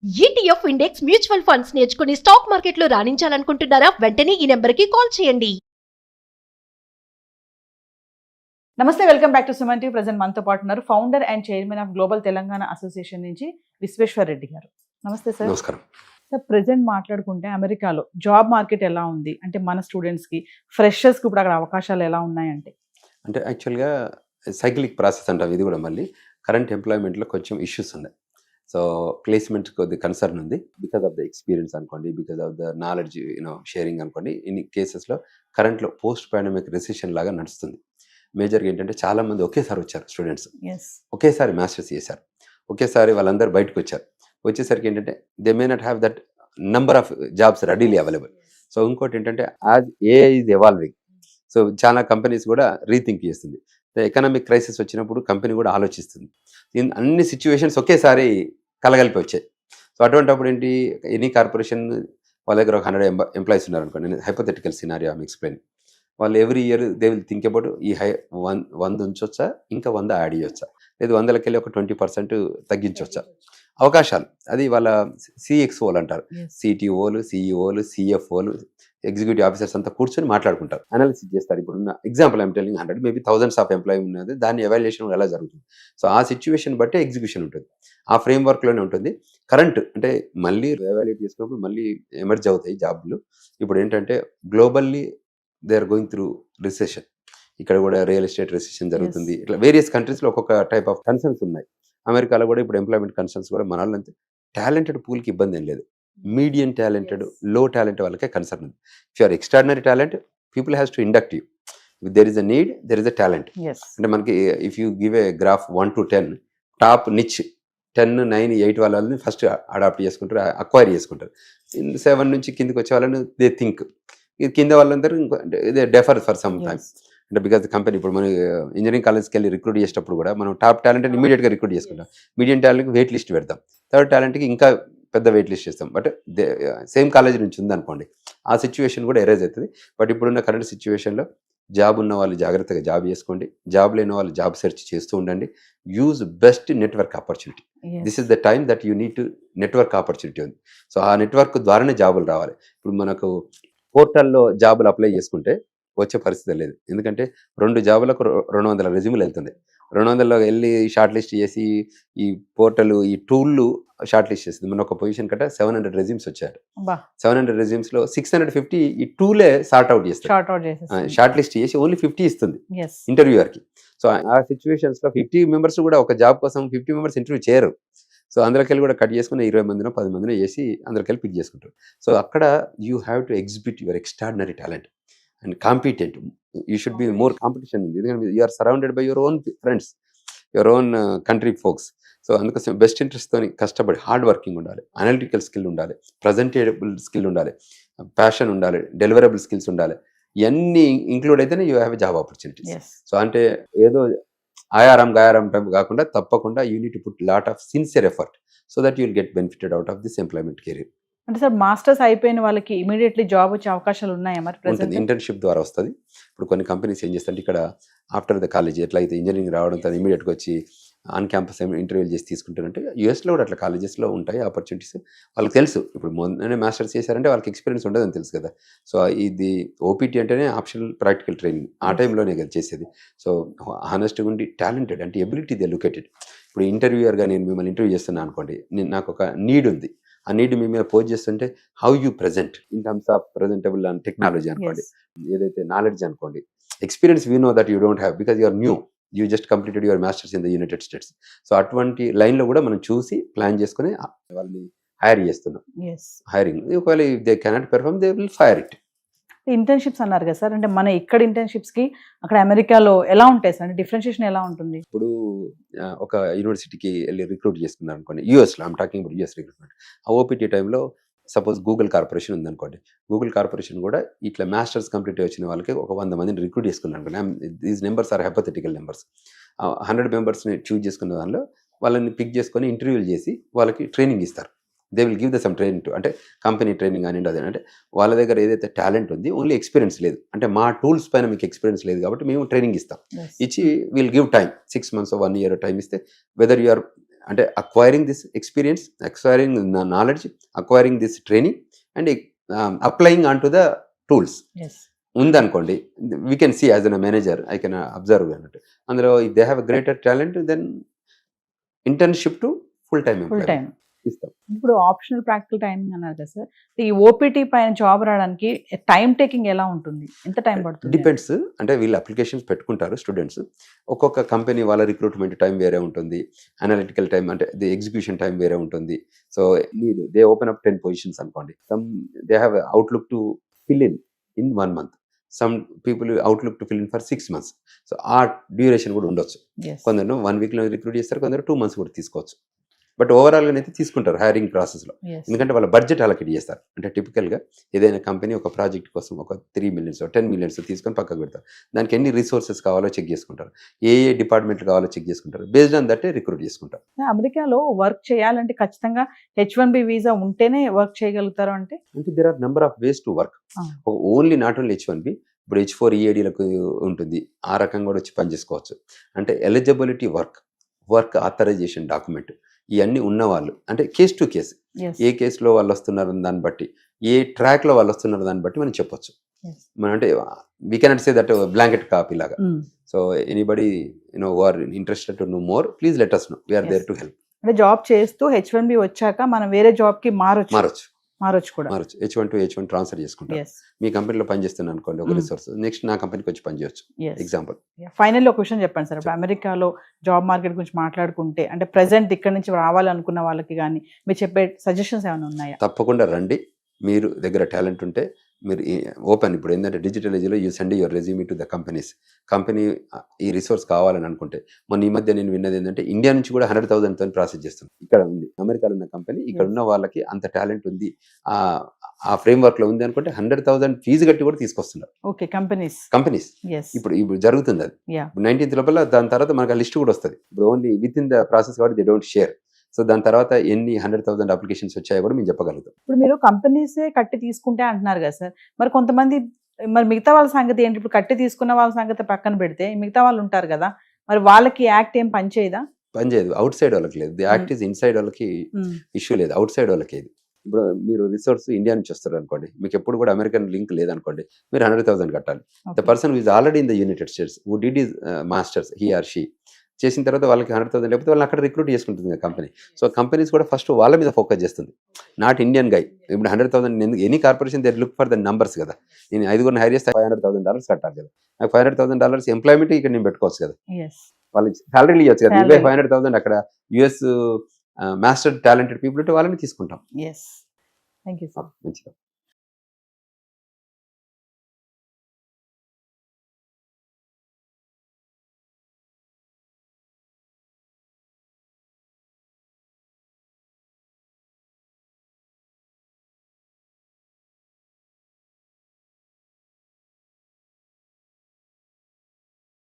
ETF index mutual funds నేర్చుకుని stock మార్కెట్లో రాణించాలనుకుంటున్నారా? వెంటనే ఈ నెంబర్కి కాల్ చేయండి. నమస్తే, welcome back to Suman TV. Present మనతో పాటు ఉన్నారు founder and chairman of global Telangana association నుంచి విశ్వేశ్వర్ రెడ్డి గారు. నమస్తే సార్. నమస్కారం సార్, ప్రెజెంట్ మాట్లాడుకుంటే అమెరికాలో జాబ్ మార్కెట్ ఎలా ఉంది అంటే మన స్టూడెంట్స్కి, ఫ్రెషర్స్కి ఇప్పుడు అక్కడ అవకాశాలు ఎలా ఉన్నాయంటే? అంటే యాక్చువల్గా సైక్లిక్ ప్రాసెస్ అంటాం. ఇది కూడా మళ్ళీ కరెంట్ ఎంప్లాయ్మెంట్లో కొంచెం ఇష్యూస్ ఉన్నాయి. సో ప్లేస్మెంట్ కొద్ది కన్సర్న్ ఉంది బికాస్ ఆఫ్ ద ఎక్స్పీరియన్స్ అనుకోండి, because of the knowledge sharing అనుకోండి. ఇన్ని కేసెస్లో కరెంట్లో పోస్ట్ పాండమిక్ రెసిషన్ లాగా నడుస్తుంది. మేజర్గా ఏంటంటే చాలా మంది ఒకేసారి వచ్చారు స్టూడెంట్స్, ఒకేసారి మాస్టర్స్ చేశారు, ఒకేసారి వాళ్ళందరూ బయటకు వచ్చారు. వచ్చేసరికి ఏంటంటే they may not have that number of jobs readily available. So ఇంకోటి ఏంటంటే as AI is evolving, so చాలా కంపెనీస్ కూడా రీథింక్ చేస్తుంది. ఎకనామిక్ క్రైసిస్ వచ్చినప్పుడు కంపెనీ కూడా ఆలోచిస్తుంది. అన్ని సిచ్యువేషన్స్ ఒకేసారి కలగలిపి వచ్చాయి. సో అటువంటిప్పుడు ఏంటి, ఎనీ కార్పొరేషన్ వాళ్ళ దగ్గర ఒక 100 ఎంప్లాయీస్ ఉన్నారు అనుకోండి. నేను హైపోథెటికల్ సినారియో ఐఎమ్ ఎక్స్ప్లెయిన్. వాళ్ళు every year they will think about ఈ 100 ఉంచొచ్చా, ఇంకా 100 యాడ్ చేయొచ్చా, లేదు 100కి వెళ్ళి ఒక 20% తగ్గించవచ్చా, అవకాశాలు. అది వాళ్ళ సిఎక్స్ఓలు అంటారు, సిటిఓలు, సిఇఓలు, సిఎఫ్ఓలు, ఎగ్జిక్యూటివ్ ఆఫీసర్స్ అంతా కూర్చొని మాట్లాడుకుంటారు, అనాలిసిస్ చేస్తారు. ఇప్పుడు example I'm telling 100 maybe thousands of employee ఉన్నది, దాన్ని ఎవాల్యుయేషన్ ఎలా జరుగుతుంది. సో ఆ సిచ్యువేషన్ బట్టే ఎగ్జిక్యూషన్ ఉంటుంది, ఆ ఫ్రేమ్ వర్క్లోనే ఉంటుంది. కరెంట్ అంటే మళ్ళీ ఎవాల్యుయేట్ చేసుకున్నప్పుడు మళ్ళీ ఎమర్జ్ అవుతాయి జాబ్లు. ఇప్పుడు ఏంటంటే globally they are going through recession. ఇక్కడ కూడా రియల్ ఎస్టేట్ రిసెషన్ జరుగుతుంది. ఇట్లా వేరియస్ కంట్రీస్లో ఒక్కొక్క టైప్ ఆఫ్ కన్సర్న్స్ ఉన్నాయి. అమెరికాలో కూడా ఇప్పుడు ఎంప్లాయ్మెంట్ కన్సర్న్స్ కూడా మన వాళ్ళంతే. టాలెంటెడ్ పూల్కి ఇబ్బంది ఏం లేదు, మీడియం టాలెంటెడ్, లో టాలెంట్ వాళ్ళకే కన్సర్న్ ఉంది. If you are extraordinary talent, people has to induct you. If there is a need, there is a talent. అంటే మనకి if you give a graph 1 to 10, top niche 10, 9, 8 వాళ్ళని first adapt చేసుకుంటారు, acquire చేసుకుంటారు. 7 నుంచి కిందకి వచ్చే వాళ్ళని దే థింక్. ఇది కింద వాళ్ళందరూ ఇదే డెఫర్ ఫర్ సమ్ టైమ్స్. అంటే బికాస్ కంపెనీ ఇప్పుడు మనం ఇంజనీరింగ్ కాలేజ్కి వెళ్ళి రిక్రూట్ చేసేటప్పుడు కూడా మనం టాప్ టాలెంట్ ఇమీడియట్గా రిక్రూట్ చేసుకుంటాం, మీడియం టాలెంట్కి వెయిట్ లిస్ట్ పెడతాం, థర్డ్ టాలెంట్కి ఇంకా పెద్ద వెయిట్ లిస్ట్ చేస్తాం. బట్ సేమ్ కాలేజ్ నుంచి ఉందనుకోండి, ఆ సిచ్యువేషన్ కూడా ఎరేజ్ అవుతుంది. బట్ ఇప్పుడున్న కరెంట్ సిచ్యువేషన్లో జాబ్ ఉన్న వాళ్ళు జాగ్రత్తగా జాబ్ చేసుకోండి, జాబ్ లేని వాళ్ళు జాబ్ సెర్చ్ చేస్తూ ఉండండి. Use best network opportunity. This is the time that you need to network opportunity ఉంది. సో ఆ నెట్వర్క్ ద్వారానే జాబులు రావాలి. ఇప్పుడు మనకు పోర్టల్లో జాబులు అప్లై చేసుకుంటే వచ్చే పరిస్థితి లేదు, ఎందుకంటే 2 జాబులకు 200 రెజ్యూములు వెళ్తుంది. 200లో వెళ్ళి షార్ట్ లిస్ట్ చేసి ఈ పోర్టల్ ఈ టూళ్ళు షార్ట్ లిస్ట్ చేస్తుంది. మన ఒక పొజిషన్ కంటే 700 రెజ్యూమ్స్ వచ్చారు. 700 రెజ్యూమ్స్లో 650 ఈ టూలే సార్ట్ అవుట్ చేస్తారు, షార్ట్ లిస్ట్ చేసి ఓన్లీ 50 ఇస్తుంది ఇంటర్వ్యూయర్కి. సో ఆ సిచ్యువేషన్స్లో 50 మెంబర్స్ కూడా ఒక జాబ్ కోసం 50 మెంబర్స్ ఇంటర్వ్యూ చేయరు. సో అందులోకెళ్ళి కూడా కట్ చేసుకుని 20 మందినో 10 మందినో చేసి అందులోకెళ్ళి పిక్ చేసుకుంటారు. సో అక్కడ you have to exhibit your extraordinary talent and competent. You should be more competition ఉంది, ఎందుకంటే you are surrounded by your own friends, your own country folks. So అందుకోసం బెస్ట్ ఇంట్రెస్ట్తో కష్టపడి హార్డ్ వర్కింగ్ ఉండాలి, analytical skill ఉండాలి, presentable skill ఉండాలి, passion ఉండాలి, deliverable skills ఉండాలి. ఇవన్నీ ఇంక్లూడ్ అయితేనే you have job opportunities. So అంటే ఏదో ఆయారం గాయారం టైం కాకుండా తప్పకుండా you need to put lot of sincere effort so that you will get benefited out of this employment career. అంటే సార్, మాస్టర్స్ అయిపోయిన వాళ్ళకి ఇమీడియట్లీ జాబ్ వచ్చే అవకాశాలు ఉన్నాయా? మరి ఉంటుంది, ఇంటర్న్షిప్ ద్వారా వస్తుంది. ఇప్పుడు కొన్ని కంపెనీస్ ఏం చేస్తారంటే ఇక్కడ ఆఫ్టర్ ద కాలేజ్ ఎట్లయితే ఇంజనీరింగ్ రావడంతో ఇమీడియట్గా వచ్చి ఆన్ క్యాంపస్ ఇంటర్వ్యూలు చేసి తీసుకుంటారంటే యూఎస్లో కూడా అట్లా కాలేజెస్లో ఉంటాయి ఆపర్చునిటీస్. వాళ్ళకి తెలుసు, ఇప్పుడు మొన్ననే మాస్టర్స్ చేశారంటే వాళ్ళకి ఎక్స్పీరియన్స్ ఉండదని తెలుసు కదా. సో ఇది ఓపీటీ అంటేనే ఆప్షనల్ ప్రాక్టికల్ ట్రైనింగ్, ఆ టైంలోనే కదా చేసేది. సో హానెస్ట్గా ఉండి టాలెంటెడ్ అంటే ఎబిలిటీ దే లొకేటెడ్. ఇప్పుడు ఇంటర్వ్యూయర్గా నేను మిమ్మల్ని ఇంటర్వ్యూ చేస్తున్నాను అనుకోండి, నాకు ఒక నీడ్ ఉంది, ఆ నీడ్ మీ మీద పోజ్ చేస్తుంటే how you present in terms of presentable and technology అనుకోండి, ఏదైతే నాలెడ్జ్ అనుకోండి, experience we know that you don't have because you are new, you just completed your masters in the United States. సో అటువంటి లైన్లో కూడా మనం చూసి ప్లాన్ చేసుకుని వాళ్ళని హైర్ చేస్తున్నాం. హైరింగ్ ఒకవేళ they cannot perform they will fire it. Internships అన్నారు కదా సార్, అంటే మన ఇక్కడ ఇంటర్న్షిప్స్ కి అక్కడ అమెరికాలో ఎలా ఉంటాయి సార్? అంటే డిఫరెన్షియేషన్ ఎలా ఉంటుంది? ఇప్పుడు ఒక యూనివర్సిటీకి వెళ్ళి రిక్రూట్ చేసుకున్నారు అనుకోండి, యూఎస్లో I'm talking about US recruitment. ఆ ఓపీటీ టైంలో సపోజ్ గూగుల్ కార్పొరేషన్ ఉందనుకోండి, గూగుల్ కార్పొరేషన్ కూడా ఇట్లా మాస్టర్స్ కంప్లీట్ వచ్చిన వాళ్ళకి ఒక 100 మందిని రిక్రూట్ చేసుకున్నారు అనుకోండి. These numbers are hypothetical numbers. 100 మెంబర్స్ని చూజ్ చేసుకున్న దానిలో వాళ్ళని పిక్ చేసుకొని ఇంటర్వ్యూలు చేసి వాళ్ళకి ట్రైనింగ్ ఇస్తారు. They will give the sum training to, అంటే కంపెనీ ట్రైనింగ్ అని అదే, అంటే వాళ్ళ దగ్గర ఏదైతే టాలెంట్ ఉంది ఓన్లీ ఎక్స్పీరియన్స్ లేదు, అంటే మా టూల్స్ పైన మీకు ఎక్స్పీరియన్స్ లేదు కాబట్టి మేము ట్రైనింగ్ ఇస్తాం. ఇచ్చి will give time 6 months or 1 year time ఇస్తే వెదర్ యు ఆర్ అంటే acquiring this experience, acquiring knowledge, acquiring this training and applying on to the tools ఎస్ ఉందనుకోండి, we can see as an manager I can observe అన్నట్టు. అందులో if they have a greater talent then internship to full time full time. ఇస్తాం. ఇప్పుడు optional practical timing అన్నారు కదా sir, ఈ OPT పైన జాబ్ రావడానికి టైం టేకింగ్ ఎలా ఉంటుంది, ఎంత టైం పడుతుంది? డిపెండ్స్. అంటే వీళ్ళు అప్లికేషన్స్ పెట్టుకుంటారు స్టూడెంట్స్. ఒక్కొక్క కంపెనీ వాళ్ళ రిక్రూట్మెంట్ టైం వేరే ఉంటుంది, అనలిటికల్ టైం అంటే ది ఎగ్జిక్యూషన్ టైం వేరే ఉంటుంది. సో మీరు దే ఓపెన్ అప్ 10 పొజిషన్స్ అనుకోండి, some they have outlook to fill in 1 month, some people outlook to fill in for 6 months. So ఆ డ్యూరేషన్ కూడా ఉండొచ్చు. Yes. కొందరు 1 weekలో రిక్రూట్ చేస్తారు, కొందరు 2 months కూడా తీసుకోవచ్చు. బట్ ఓవరాల్గా అయితే తీసుకుంటారు హైరింగ్ ప్రాసెస్లో, Yes. ఎందుకంటే వాళ్ళ బడ్జెట్ అలొకేట్ చేస్తారు. అంటే టిపికల్గా ఏదైనా కంపెనీ ఒక ప్రాజెక్ట్ కోసం ఒక 3 million 10 million తీసుకొని పక్కకు పెడతారు. దానికి ఎన్ని రిసోర్సెస్ కావాలో చెక్ చేసుకుంటారు, ఏ డిపార్ట్మెంట్లు కావాలో చెక్ చేసుకుంటారు, బేస్డ్ ఆన్ దట్ రిక్రూట్ చేసుకుంటారు. అమెరికాలో వర్క్ చేయాలంటే ఖచ్చితంగా H1B వీసా ఉంటేనే వర్క్ చేయగలుగుతారు అంటే? అంటే there are number of ways to work. Only not only H1B, ఇప్పుడు H4 EADలకు ఉంటుంది, ఆ రకంగా కూడా వచ్చి పనిచేసుకోవచ్చు. అంటే ఎలిజిబిలిటీ వర్క్ ఆథరైజేషన్ డాక్యుమెంట్ ఇవన్నీ ఉన్నవాళ్ళు, అంటే కేస్ టు కేస్, Yes. ఏ కేసులో వాళ్ళు వస్తున్నారు దాన్ని బట్టి, ఏ ట్రాక్లో వాళ్ళు వస్తున్నారు దాన్ని బట్టి మనం చెప్పొచ్చు. Yes. మనం అంటే we cannot say that blanket copy లాగా. Mm. So anybody who are interested to know more, please let us know, we are Yes. there to help. అంటే జాబ్ చేస్తూ H1B వచ్చాక మనం వేరే జాబ్ కి మారొచ్చు కూడా. H1 to H1 ట్రాన్స్ఫర్ చేసుకుంటాం. Yes. మీ కంపెనీలో పనిచేస్తున్నాను అనుకోండి ఒక Mm. రిసోర్స్, నెక్స్ట్ నా కంపెనీకి వచ్చి పనిచేయచ్చు. Yes. ఎగ్జాంపుల్. ఫైనల్ ఒక క్వశ్చన్ చెప్పండి సార్, ఇప్పుడు అమెరికాలో జాబ్ మార్కెట్ గురించి మాట్లాడుకుంటే అంటే ప్రెసెంట్ ఇక్కడ నుంచి రావాలనుకున్న వాళ్ళకి కానీ మీరు చెప్పే సజెషన్స్ ఏమైనా ఉన్నాయా? తప్పకుండా రండి. మీరు దగ్గర టాలెంట్ ఉంటే మీరు ఓపెన్, ఇప్పుడు ఏంటంటే డిజిటల్ ఏజ్లో you send your resume to the company ఈ రిసోర్స్ కావాలని అనుకుంటే. మొన్న ఈ మధ్య నేను విన్నది ఏంటంటే ఇండియా నుంచి కూడా 100,000 తో ప్రాసెస్ చేస్తుంది. ఇక్కడ ఉంది అమెరికాలో ఉన్న కంపెనీ, ఇక్కడ ఉన్న వాళ్ళకి అంత టాలెంట్ ఉంది, ఆ ఫ్రేమ్ వర్క్ లో ఉంది అనుకుంటే 100,000 ఫీజు కట్టి కూడా తీసుకొస్తున్నారు ఓకే కంపెనీస్. ఇప్పుడు జరుగుతుంది అది. Yeah. 19th లోపల దాని తర్వాత మనకు ఆ లిస్ట్ కూడా వస్తుంది. ఇప్పుడు only with in the process కాబట్టి దే డోంట్ షేర్. సో దాని తర్వాత ఎన్ని 100,000 అప్లికేషన్స్ వచ్చాయో కూడా మేము చెప్పగలుగుతాం. ఇప్పుడు మీరు కంపెనీసే కట్టి తీసుకుంటే అంటున్నారు కదా సార్, మరి కొంతమంది మరి మిగతా వాళ్ళ సంగతి ఏంటి? ఇప్పుడు కట్టి తీసుకున్న వాళ్ళ సంగతి పక్కన పెడితే మిగతా వాళ్ళు ఉంటారు కదా, మరి వాళ్ళకి యాక్ట్ ఏం పనిచేయదా? పనిచేయదు. అవుట్ సైడ్ వాళ్ళకి లేదు, ది యాక్ట్ ఈజ్ ఇన్సైడ్ వాళ్ళకి ఇష్యూ లేదు, అవుట్ సైడ్ వాళ్ళకి ఇది. ఇప్పుడు మీరు రిసోర్స్ ఇండియా నుంచి వస్తారు అనుకోండి, మీకు ఎప్పుడు కూడా అమెరికన్ లింక్ లేదనుకోండి, మీరు 100,000 కట్టాలి. The person who is already in the United states who did is masters he or she చేసిన తర్వాత వాళ్ళకి 100,000 లేకపోతే వాళ్ళని అక్కడ రిక్రూట్ చేసుకుంటుంది కంపెనీ. సో కంపెనీస్ కూడా ఫస్ట్ వాళ్ళ మీద ఫోకస్ చేస్తుంది, నాట్ ఇండియన్ గై. ఇప్పుడు 100,000 any corporation they look for the numbers కదా. నేను 5 హైర్ చేస్తే $500,000 కట్టాలి కదా, నాకు $500,000 ఎంప్లాయ్మెంట్ ఇక్కడ నేను పెట్టుకోవచ్చు కదా, వాళ్ళకి సాలరీ ఇవ్వచ్చు కదా. ఇవే 500,000 అక్కడ యుఎస్ మాస్టర్ టాలెంటెడ్ పీపుల్ ఉంటే వాళ్ళని తీసుకుంటాం. Thank you sir. మంచిది.